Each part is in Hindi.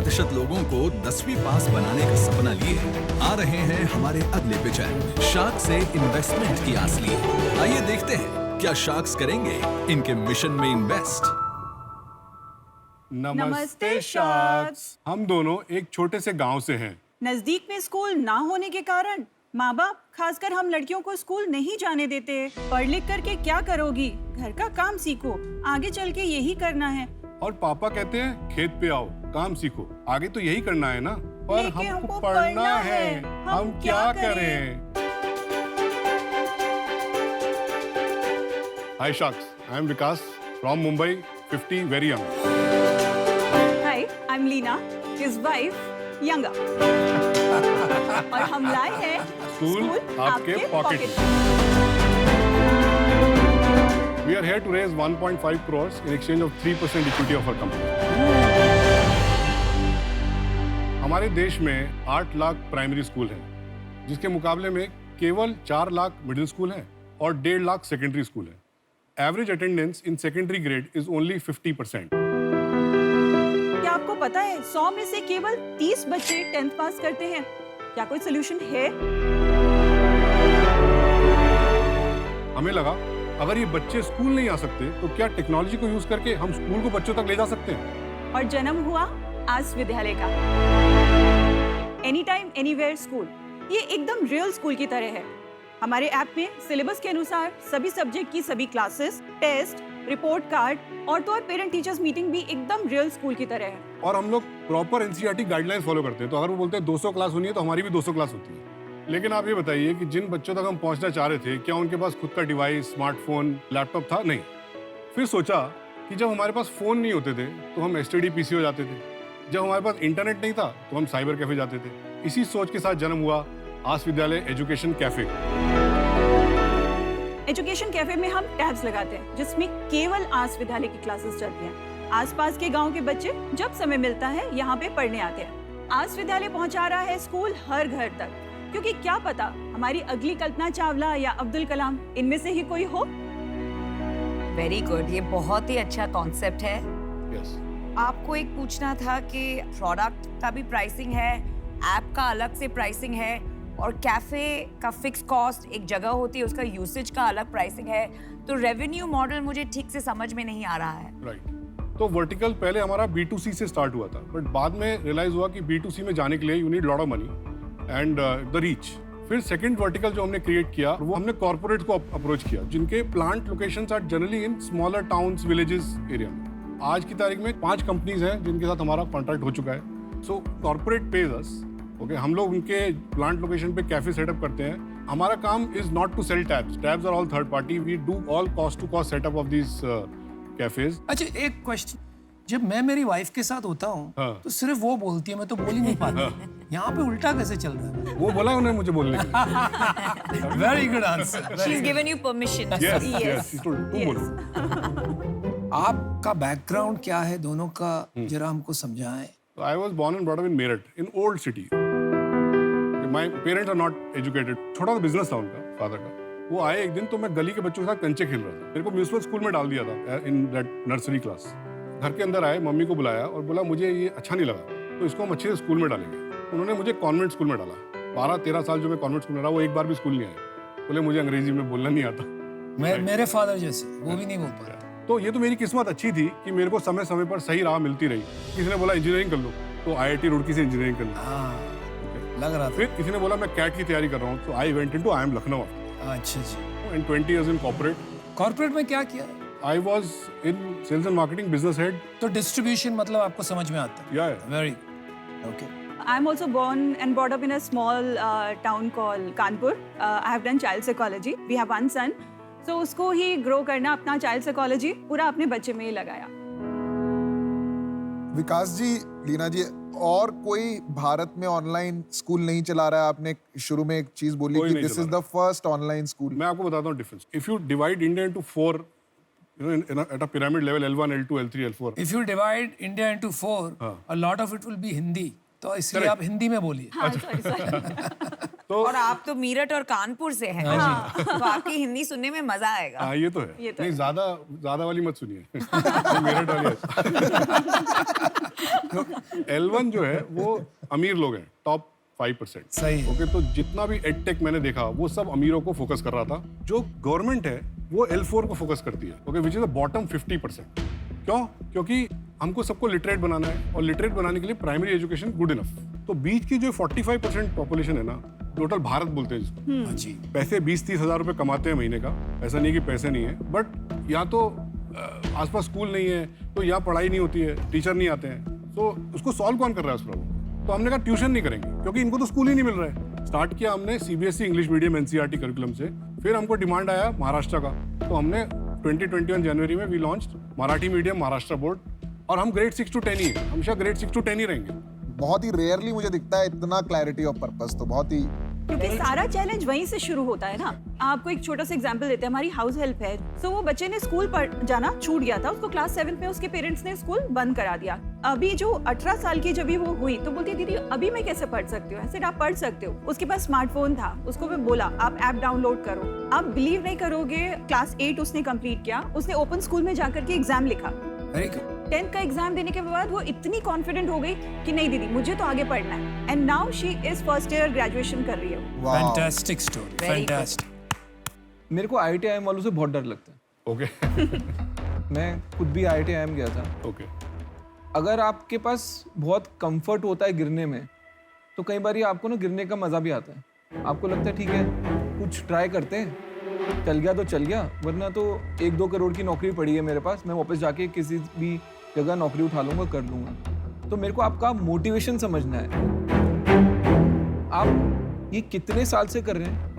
50% लोगों को 10वीं पास बनाने का सपना लिए आ रहे हैं हमारे अगले पिचर। शार्क से इन्वेस्टमेंट की आस लिए। आइए देखते हैं क्या शार्क्स करेंगे इनके मिशन में इन्वेस्ट। नमस्ते शार्क्स। हम दोनों एक छोटे से गांव से हैं। नजदीक में स्कूल ना होने के कारण माँ बाप, खासकर हम लड़कियों को स्कूल नहीं जाने देते। पढ़ लिख करके क्या करोगी? घर का काम सीखो, आगे चल के यही करना है। और पापा कहते हैं खेत पे आओ, काम सीखो, आगे तो यही करना है ना। पर लेकिन हमको पढ़ना है, हम क्या करें? Hi sharks, I am Vikas from Mumbai, 50 very young. Hi, I am Leena, his wife यंगा। और हम लाए हैं स्कूल आपके pocket. We are here to raise 1.5 crores in exchange of 3% equity of our company. हमारे देश में 8 लाख प्राइमरी स्कूल हैं, जिसके मुकाबले में केवल 4 लाख मिडिल स्कूल हैं और 1.5 लाख सेकेंडरी स्कूल हैं। Average attendance in secondary grade is only 50%। क्या आपको पता है 100 में से केवल 30 बच्चे 10th पास करते हैं? क्या कोई सोल्यूशन है? हमें लगा अगर ये बच्चे स्कूल नहीं आ सकते तो क्या टेक्नोलॉजी को यूज करके हम स्कूल को बच्चों तक ले जा सकते हैं। और जन्म हुआ आस विद्यालय का। एनी टाइम एनीवेयर स्कूल, ये एकदम रियल स्कूल की तरह है। हमारे ऐप में सिलेबस के अनुसार सभी सब्जेक्ट की सभी क्लासेस, टेस्ट, रिपोर्ट कार्ड और तो और पेरेंट टीचर्स मीटिंग भी एकदम रियल स्कूल की तरह है। और हम लोग प्रॉपर एनसीईआरटी गाइडलाइंस फॉलो करते हैं। तो अगर वो बोलते हैं 200 क्लास होनी है तो हमारी भी 200 क्लास होती है। लेकिन आप ये बताइए कि जिन बच्चों तक हम पहुंचना चाह रहे थे, क्या उनके पास खुद का डिवाइस, स्मार्टफोन, लैपटॉप था? नहीं। फिर सोचा कि जब हमारे पास फोन नहीं होते थे तो हम एसटीडी पीसी हो जाते थे। जब हमारे पास इंटरनेट नहीं था तो हम साइबर कैफे जाते थे। इसी सोच के साथ जन्म हुआ आस विद्यालय एजुकेशन कैफे। एजुकेशन कैफे में हम टैब्स लगाते हैं जिसमें केवल आस विद्यालय की क्लासेस चलती हैं। आसपास के गांव के बच्चे जब समय मिलता है यहाँ पे पढ़ने आते हैं। आस विद्यालय पहुँचा रहा है स्कूल हर घर तक, क्योंकि क्या पता हमारी अगली कल्पना चावला या अब्दुल कलाम इनमें से ही कोई हो। वेरी गुड, ये बहुत ही अच्छा कॉन्सेप्ट है। Yes. आपको एक पूछना था कि प्रोडक्ट का भी प्राइसिंग है, ऐप का अलग से प्राइसिंग है और कैफे का फिक्स कॉस्ट एक जगह होती है, उसका यूसेज का अलग प्राइसिंग है। तो रेवेन्यू मॉडल मुझे ठीक से समझ में नहीं आ रहा है। राइट। तो वर्टिकल पहले हमारा B2C से स्टार्ट हुआ था, बट बाद में रियलाइज हुआ कि B2C में जाने के लिए you need lot of money and the reach. फिर सेकंड वर्टिकल जो हमने क्रिएट किया वो हमने कॉर्पोरेट को अप्रोच किया, जिनके plant locations are generally in smaller towns, villages area में। आज की तारीख में 5 कंपनीज हैं जिनके साथ हमारा कॉन्ट्रैक्ट हो चुका है। So corporate pays us, okay, हम लोग उनके प्लांट लोकेशन पे कैफे सेटअप करते हैं। हमारा काम is not to sell tabs, tabs are all third party. We do all cost to cost setup of these cafes. अच्छा, एक क्वेश्चन, जब मैं मेरी वाइफ के साथ होता हूँ तो सिर्फ वो बोलती है, मैं तो बोल ही नहीं पाता। यहाँ पे उल्टा कैसे चल रहा है? वो बोला उन्होंने मुझे बोलने के लिए। Very good answer. She's given you permission. Yes, Yes. yes, she told, तुम बोलो। आपका बैकग्राउंड क्या है दोनों का, जरा हमको समझाएं। I was born and brought up in Meerut, in old city. My parents are not educated. छोटा सा बिजनेस था उनका, फादर का। वो आए एक दिन तो मैं गली के बच्चों के साथ कंचे खेल रहा था। मेरे को म्यूनिसिपल स्कूल में डाल दिया था इन दैट नर्सरी क्लास। घर के अंदर आए, मम्मी को बुलाया और बोला मुझे ये अच्छा नहीं लगा, तो इसको हम अच्छे से स्कूल में डालेंगे। उन्होंने मुझे कॉन्वेंट स्कूल में डाला। 12-13 साल जो मैं कॉन्वेंट स्कूल में रहा, वो एक बार भी स्कूल नहीं आए। बोले मुझे अंग्रेजी में बोलना नहीं आता। मेरे फादर जैसे, वो भी नहीं बोल पा रहा। तो ये तो मेरी किस्मत अच्छी थी कि मेरे को समय समय पर सही राह मिलती रही। किसी ने बोला इंजीनियरिंग कर लो, तो IIT रुड़की से इंजीनियरिंग कर लो। लग रहा था। फिर किसी ने बोला मैं कैट की तैयारी कर रहा हूँ, तो I went into IIM Lucknow. अच्छा जी। In 20 years in corporate. Corporate में क्या किया? I was in sales and marketing, business head. तो डिस्ट्रीब्यूशन मतलब आपको समझ में आता है? Yeah. Very okay. I'm also born and brought up in a small town called Kanpur. I have done child psychology. We have one son. So उसको ही ग्रो करना, अपना child psychology पूरा अपने बच्चे में ही लगाया। विकास जी, लीना जी, और कोई भारत में ऑनलाइन स्कूल नहीं चला रहा है? आपने शुरू में एक चीज बोली कि this is the first online school. मैं आपको बताता हूँ difference. If you divide India into 4, you know, at a pyramid level, L1, L2, L3, L4. If you divide India into 4, a lot of it will be Hindi. तो इसलिए आप हिंदी में बोलिए। हाँ, sorry. और आप तो मीरठ और कानपुर से हैं, तो आपकी हिंदी सुनने में मजा आएगा। हाँ ये तो है, ये तो नहीं ज्यादा वाली मत सुनिए मेरठ वाली L1 जो है वो अमीर लोग हैं, टॉप 5%। सही। ओके, तो जितना भी एडटेक मैंने देखा वो सब अमीरों को फोकस कर रहा था। जो गवर्नमेंट है वो L4 को फोकस करती है, okay, which is the bottom 50%। क्यों? क्योंकि हमको सबको लिटरेट बनाना है, और लिटरेट बनाने के लिए प्राइमरी एजुकेशन गुड इनफ। तो बीच की जो 45% पॉपुलेशन है ना, टोटल भारत बोलते हैं जिसको, जी। पैसे 20-30 हजार रुपए कमाते हैं महीने का। ऐसा नहीं कि पैसे नहीं है, बट यहाँ तो आसपास स्कूल नहीं है, तो यहाँ पढ़ाई नहीं होती है, टीचर नहीं आते हैं, तो उसको सॉल्व कौन कर रहा है उस प्रॉब्लम? तो हमने कहा ट्यूशन नहीं करेंगे, क्योंकि इनको तो स्कूल ही नहीं मिल रहा है। स्टार्ट किया हमने CBSE English medium NCERT curriculum से। फिर हमको डिमांड आया महाराष्ट्र का, तो हमने 2021 जनवरी में we launched Marathi medium Maharashtra board, और हम ग्रेड 6 to 10 ही है, हमेशा ग्रेड 6 to 10 ही रहेंगे। बहुत ही रेयरली मुझे दिखता है इतना क्लैरिटी ऑफ पर्पस, तो बहुत ही क्योंकि सारा चैलेंज वहीं से शुरू होता है ना। आपको एक छोटा सा एग्जांपल देते हैं, हमारी हाउस हेल्प है, सो वो बच्चे ने स्कूल पर जाना छूट गया था, उसको क्लास 7 में उसके पेरेंट्स ने स्कूल बंद करा दिया। अभी जो 18 साल की जब भी वो हुई तो बोलती दीदी अभी मैं कैसे पढ़ सकती हूँ? ऐसे आप पढ़ सकते हो। उसके पास स्मार्टफोन था, उसको मैं बोला आप ऐप डाउनलोड करो। आप बिलीव नहीं करोगे, क्लास 8 उसने कंप्लीट किया, उसने ओपन स्कूल में जाकर के एग्जाम लिखा। Very good. 10th का एग्जाम देने के बाद वो इतनी कॉन्फिडेंट हो गई कि नहीं दीदी मुझे तो आगे पढ़ना है, and now she is first year graduation कर रही है। Fantastic story, fantastic. मेरे को IIT-IIM वालों से बहुत डर लगता है। ओके मैं खुद भी IIT-IIM गया था। ओके, अगर आपके पास बहुत कंफर्ट होता है गिरने में, तो कई बार आपको ना गिरने का मजा भी आता है। आपको लगता है ठीक है कुछ ट्राई करते हैं, चल गया तो चल गया, वरना तो 1-2 करोड़ की नौकरी पड़ी है मेरे पास, मैं वापस जाके किसी भी जगह नौकरी उठा लूंगा, कर लूंगा। तो मेरे को आपका मोटिवेशन समझना है। आप ये कितने साल से कर रहे हैं,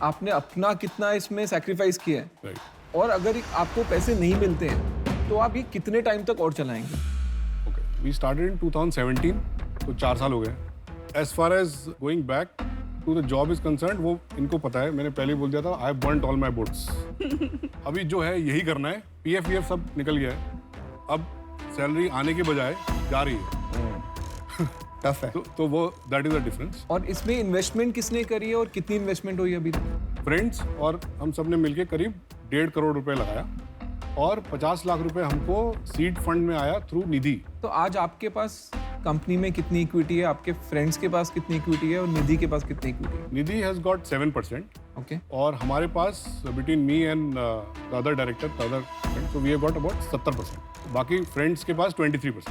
आपने अपना कितना इसमें सैक्रिफाइस किया है, राइट। और अगर आपको पैसे नहीं मिलते हैं तो आप ये कितने टाइम तक और चलाएंगे? ओके, वी स्टार्टेड इन 2017, तो 4 साल हो गए। As far as going back to the job is concerned, वो इनको पता है, मैंने पहले ही बोल दिया था, I have burned all my boats. अभी जो है यही करना है, PF VF सब निकल गया है, अब सैलरी आने के बजाय जा रही है। टफ है। तो वो दैट इज द डिफरेंस। और इसमें इन्वेस्टमेंट किसने करी है और कितनी इन्वेस्टमेंट हुई अभी तक? फ्रेंड्स और हम सब ने मिलकर करीब 1.5 करोड़ रुपए लगाया, और 50 लाख रुपए हमको सीड फंड में आया थ्रू निधि। तो आज आपके पास कंपनी में कितनी इक्विटी है, आपके फ्रेंड्स के पास कितनी इक्विटी है और निधि के पास कितनी इक्विटी है? Nidhi has got 7%, okay. और हमारे पास between me and the other director, so we have got about 70%, बाकी फ्रेंड्स के पास 23%।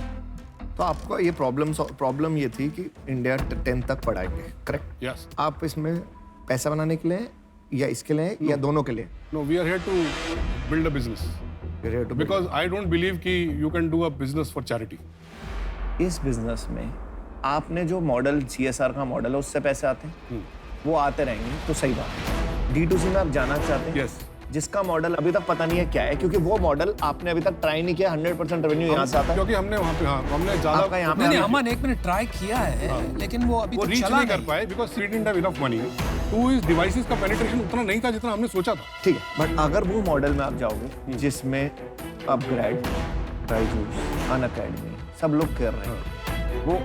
तो आपको ये प्रॉब्लम ये थी कि इंडिया 10th तक पढ़ाएंगे, करेक्ट? यस। आप इसमें पैसा बनाने के लिए या इसके लिए या दोनों के लिए? No, we are here to build a business, because I don't believe कि you can do a business for charity. इस बिजनेस में आपने जो मॉडल CSR का मॉडल है उससे पैसे आते हैं, वो आते रहेंगे, तो सही बात है। D2C में आप जाना चाहते हैं, यस, जिसका मॉडल अभी तक पता नहीं है क्या है, क्योंकि वो मॉडल आपने अभी तक ट्राई नहीं किया। 100% रेवेन्यू यहाँ से आता है, क्योंकि हमने वहाँ पे, हाँ, हमने आपका ज्यादा यहाँ पे नहीं, अमन एक मिनट ट्राई किया है, लेकिन वो अभी वो तक रीच चला नहीं कर पाए, because we didn't have enough money. 2 is devices का पेनिट्रेशन उतना नहीं था जितना हमने सोचा था। ठीक है, बट अगर वो मॉडल में आप जाओगे जिसमें अपग्रेड, बायजूस, अनअकैडमी सब लोग कर रहे हैं,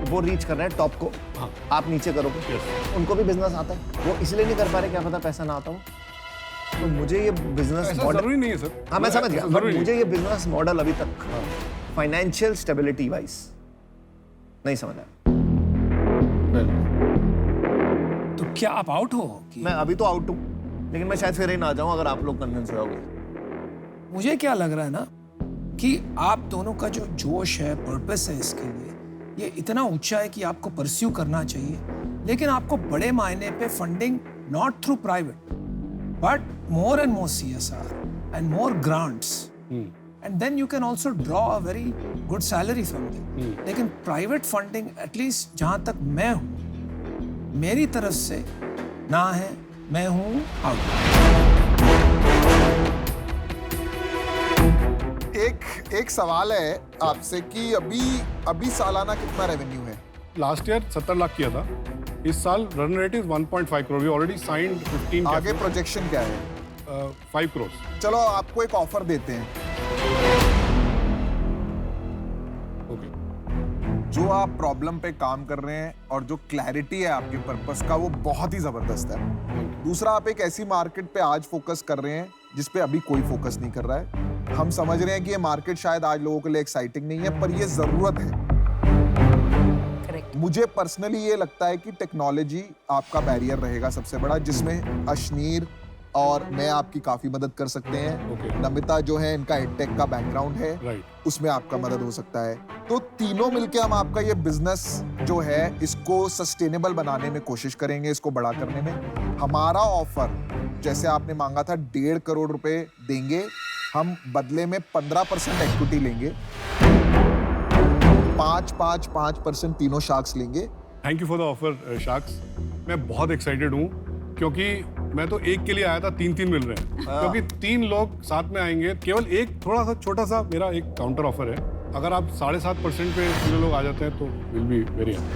वो रीच कर रहे हैं टॉप को, हाँ। आप नीचे करोगे, उनको भी बिजनेस आता है, वो इसलिए नहीं कर पा रहे, क्या पता पैसा ना आता हो। तो मुझे ये बिजनेस ऐसा मॉडल, जरूरी नहीं है सर। हाँ मैं समझ गया, ऐसा बट जरूरी नहीं। मुझे ये बिजनेस मॉडल अभी तक फाइनेंशियल स्टेबिलिटी वाइज नहीं समझ आया। तो क्या आप आउट हो कि मैं अभी तो आउट हूँ, लेकिन मैं शायद फिर ही ना आ जाऊँ अगर आप लोग कन्विंस हो जाओगे। मुझे क्या लग रहा है ना कि आप दोनों का जो जोश है, पर्पस है इसके लिए, ये इतना ऊंचा है कि आपको परस्यू करना चाहिए, लेकिन आपको बड़े मायने पे funding not through private but more and more CSR and more grants, and then you can also draw a very good salary from them. लेकिन प्राइवेट फंडिंग एटलीस्ट जहां तक मैं हूं, मेरी तरफ से ना है, मैं हूं आउट। एक सवाल है आपसे कि अभी सालाना कितना रेवेन्यू है? लास्ट ईयर 70 लाख किया था, इस साल run rate is 1.5 crore, we already signed 15। आगे प्रोजेक्शन क्या है? 5 करोड़। चलो आपको एक ऑफर देते हैं, ओके, जो आप प्रॉब्लम पे काम कर रहे हैं और जो क्लैरिटी है आपके पर्पस का, वो बहुत ही जबरदस्त है। दूसरा, आप एक ऐसी मार्केट पे आज फोकस कर रहे हैं जिस पे अभी कोई फोकस नहीं कर रहा है। हम समझ रहे हैं कि ये मार्केट शायद आज लोगों के लिए एक्साइटिंग नहीं है, पर ये जरूरत है। मुझे पर्सनली ये लगता है कि टेक्नोलॉजी आपका बैरियर रहेगा सबसे बड़ा, जिसमें अशनीर और मैं आपकी काफी मदद कर सकते हैं। नमिता जो है, इनका एडटेक का बैकग्राउंड है, उसमें आपका मदद हो सकता है। तो तीनों मिलके हम आपका ये बिजनेस जो है इसको सस्टेनेबल बनाने में कोशिश करेंगे, इसको बड़ा करने में। हमारा ऑफर, जैसे आपने मांगा था 1.5 करोड़ रुपए देंगे, हम बदले में 15% इक्विटी लेंगे, 5% तीनों शार्क्स लेंगे। Thank you for the offer sharks. मैं बहुत एक्साइटेड हूँ क्योंकि मैं तो एक के लिए आया था, 3 मिल रहे हैं, क्योंकि 3 लोग साथ में आएंगे। केवल एक थोड़ा सा छोटा सा मेरा एक काउंटर ऑफर है, अगर आप 7.5% पे तीनों लोग आ जाते हैं तो विल बी वेरी हैप्पी।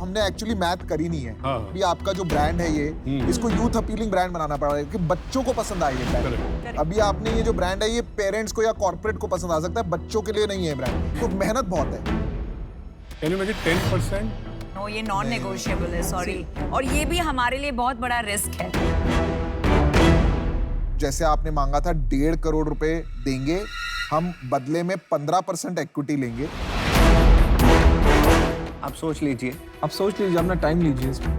हमने एक्चुअली मैथ करी नहीं है। हाँ। भी आपका जो ब्रांड है ये, इसको यूथ अपीलिंग ब्रांड बनाना पड़ रहा है कि बच्चों को पसंद आए ये ब्रांड। अभी आपने ये जो ब्रांड है ये पेरेंट्स को या कॉर्पोरेट को पसंद आ सकता है, बच्चों के लिए नहीं है ब्रांड, तो मेहनत बहुत है। Can you make it 10%? No, ये नॉन नेगोशिएबल है, सॉरी। और ये भी हमारे लिए बहुत बड़ा रिस्क है। जैसे आपने मांगा था 1.5 करोड़ रुपए देंगे, हम बदले में 15% इक्विटी लेंगे। आप सोच लीजिए। आप सोच लीजिए, अपना टाइम लीजिए इसमें।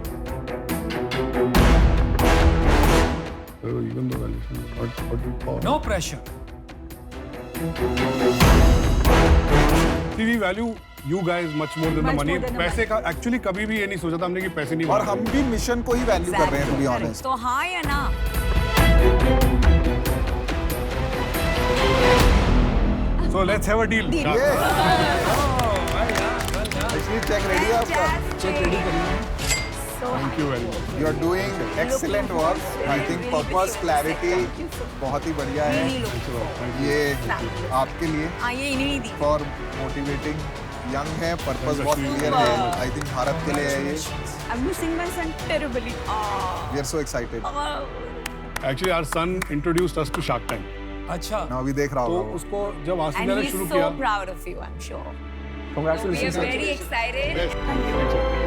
Even the valuation is not what we thought. No pressure. See, we value you guys much more than the Much money. more than the पैसे का एक्चुअली कभी भी ये नहीं सोचा था हमने कि पैसे नहीं और मांगे। हम भी मिशन को ही वैल्यू कर रहे हैं, टू बी ऑनेस्ट। तो हाँ या ना? So let's have a deal. Cheque ready है आपका? चेक रेडी करिए। Thank you very much. You are doing excellent work. I think purpose, clarity बहुत ही बढ़िया है ये आपके लिए, हाँ, ये इन्हीं दी। फॉर मोटिवेटिंग यंग है। पर्पस बहुत क्लियर है, आई थिंक भारत के लिए है ये। I'm missing my son terribly. We are so excited. Actually, our son introduced us to Shark Tank. अच्छा, ना अभी देख रहा तो होगा वो। उसको जब आज And से he's शुरू so किया, proud of you, I'm sure. We are Congratulations, sir. very excited. Thank you.